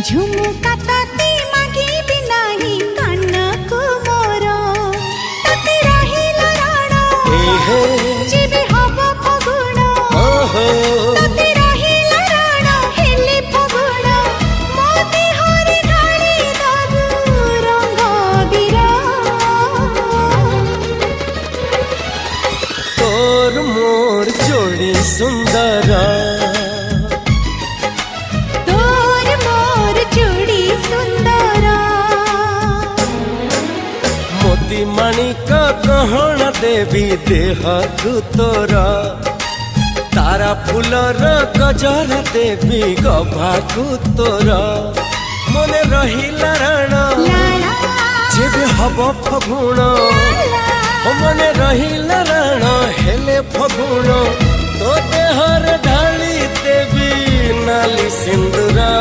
झुमुका तते मागिबि नाही कान्नाको मोर तते रहिला राण जेबे हब फगुण तते रहिला राण हेले फगुण मो देहरे ढाଳି दबु रंग बिरा तोर मोर जोड़ी सुंदर मोती माणिक गहण देवी देह तोर तारा फूलर गजर देवी गभाकु तोर मने रहिला राण जेबे हब फगुण मने रहिला राण हेले फगुण तो देहर ढाली देवी नाली सिंदूरा।